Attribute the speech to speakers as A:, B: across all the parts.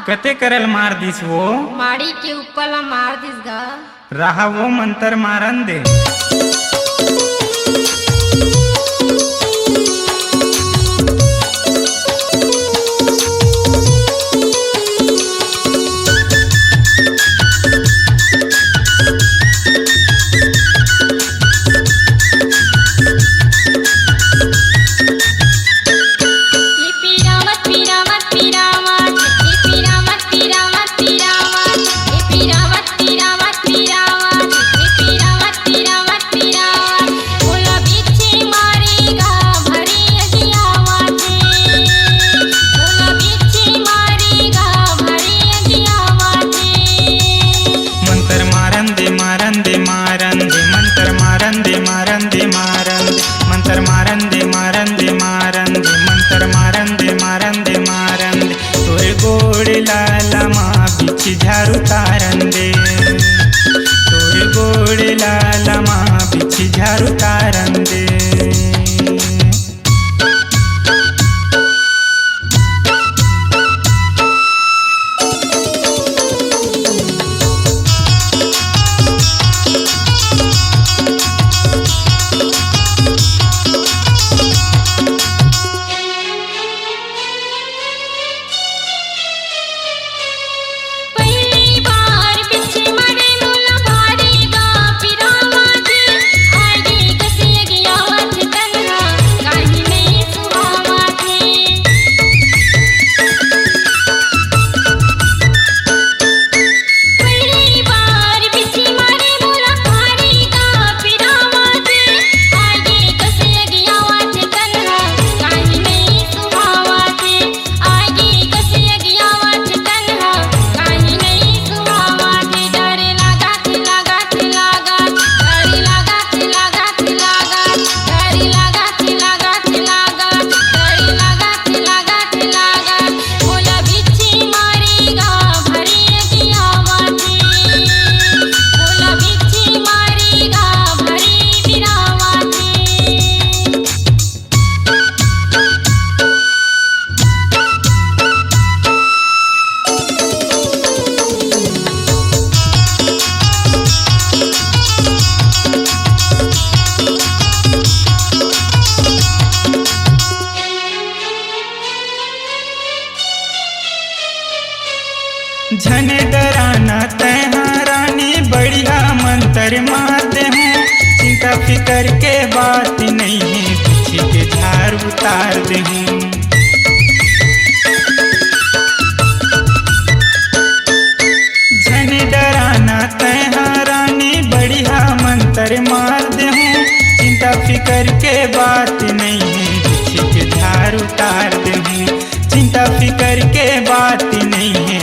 A: कते करल मार दिस वो
B: माड़ी के ऊपर ला मार दिस गा।
A: रहा वो मंतर मारन दे। झारू तारन दे तोरे गोड़े लाला माँ बिछी झारू तारन दे। झने डराना तैहा रानी बढ़िया मंतर मार दे हूँ। चिंता फिकर के बात नहीं है पीछे के झार उतार दे हूँ। झने डराना तैहा रानी बढ़िया मंतर मार दे हूँ। चिंता फिकर के बात नहीं है पीछे के झार उतार दे हूँ। चिंता फिकर के बात नहीं है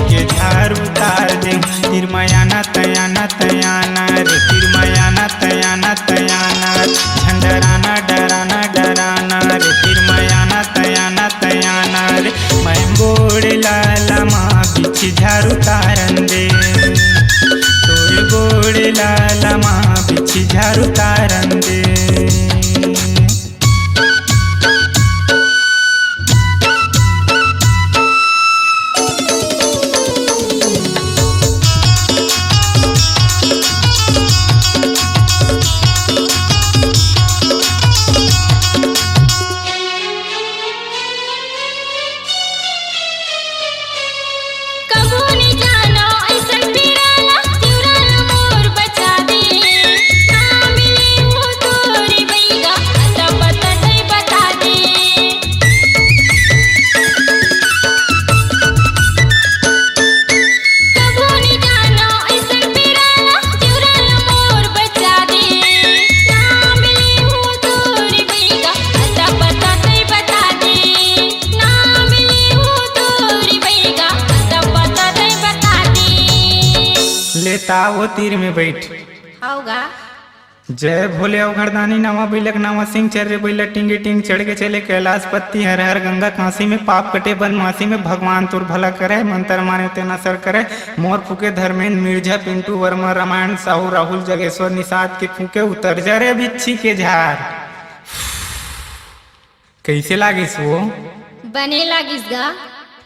A: के झार उतार दे। तिरमयाना तयाना तयाना रे तिरमयाना तयाना तयाना झंडराना डराना डराना रे तिरमयाना तयाना तयाना रे मैं गोड़े लाला माँ बिछी झार उतारन दे तोरे गोड़े लाला माँ बिछी झार उतारन दे। लेता वो तीर में बैठ
B: होगा।
A: जय भोले अवघड़दानी नवा बैलक नवा सिंह चर्रे बैला टिंगे टिंग चढ़ के चले कैलाश पत्ती हर हर गंगा काशी में पाप कटे बदमाशी में भगवान तुर भला करे मंत्र माने तेना सर करे मोर फूके धर्मेंद्र मिर्जा पिंटू वर्मा रामायण साहू राहुल जगेश्वर निषाद के फूके उतर जा रे बिच्छी के झार। कैसे लागिस वो
B: बने लागिस गा।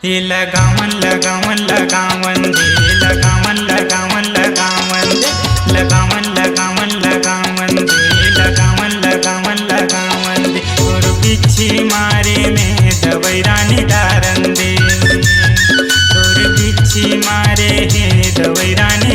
A: हे लगावन लगावन लगावन दे लगावन लगावन लगावन दे लगावन लगावन लगावन दे लगावन लगावन लगावन दे और बिच्छी मारे में दवाई रानी दारन दे और बिच्छी मारे है दवाई रानी